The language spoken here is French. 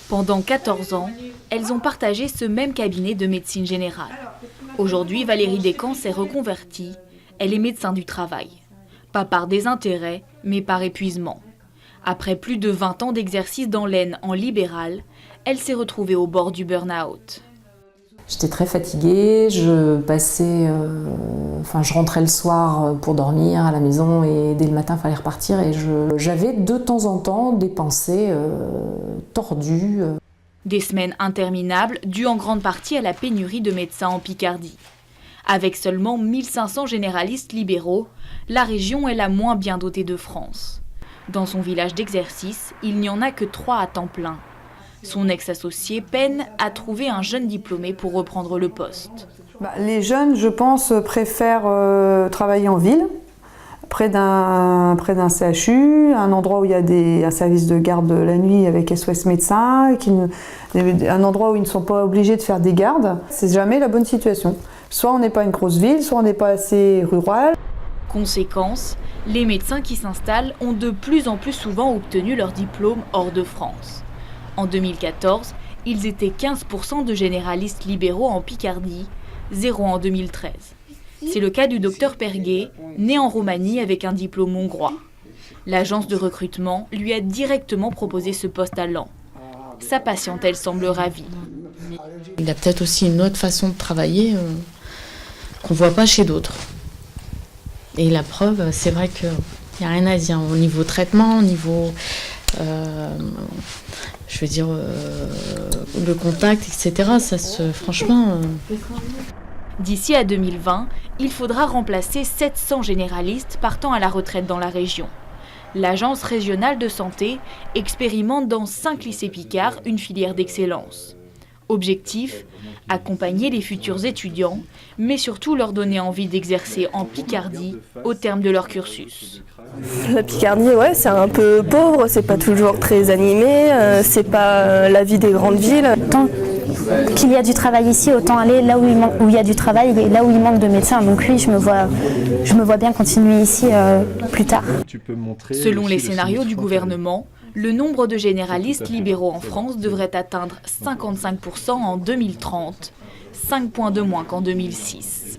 Pendant 14 ans, elles ont partagé ce même cabinet de médecine générale. Aujourd'hui, Valérie Descamps s'est reconvertie. Elle est médecin du travail. Pas par désintérêt, mais par épuisement. Après plus de 20 ans d'exercice dans l'Aisne en libéral, elle s'est retrouvée au bord du burn-out. J'étais très fatiguée, je rentrais le soir pour dormir à la maison et dès le matin il fallait repartir et j'avais de temps en temps des pensées tordues. Des semaines interminables dues en grande partie à la pénurie de médecins en Picardie. Avec seulement 1500 généralistes libéraux, la région est la moins bien dotée de France. Dans son village d'exercice, il n'y en a que 3 à temps plein. Son ex-associé peine à trouver un jeune diplômé pour reprendre le poste. Les jeunes, je pense, préfèrent travailler en ville, près d'un CHU, un endroit où il y a un service de garde la nuit avec SOS médecins, un endroit où ils ne sont pas obligés de faire des gardes. C'est jamais la bonne situation. Soit on n'est pas une grosse ville, soit on n'est pas assez rural. Conséquence, les médecins qui s'installent ont de plus en plus souvent obtenu leur diplôme hors de France. En 2014, ils étaient 15% de généralistes libéraux en Picardie, 0 en 2013. C'est le cas du docteur Perguet, né en Roumanie avec un diplôme hongrois. L'agence de recrutement lui a directement proposé ce poste à Laon. Sa patiente, elle semble ravie. Il a peut-être aussi une autre façon de travailler qu'on ne voit pas chez d'autres. Et la preuve, c'est vrai qu'il n'y a rien à dire. Au niveau traitement, au niveau... le contact, etc. Franchement... D'ici à 2020, il faudra remplacer 700 généralistes partant à la retraite dans la région. L'Agence régionale de santé expérimente dans 5 lycées picards une filière d'excellence. Objectif, accompagner les futurs étudiants, mais surtout leur donner envie d'exercer en Picardie au terme de leur cursus. La Picardie, ouais, c'est un peu pauvre, c'est pas toujours très animé, c'est pas la vie des grandes villes. Tant qu'il y a du travail ici, autant aller là où il y a du travail et là où il manque de médecins. Donc oui, je me vois bien continuer ici plus tard. Selon les scénarios du gouvernement, le nombre de généralistes libéraux en France devrait atteindre 55% en 2030, 5 points de moins qu'en 2006.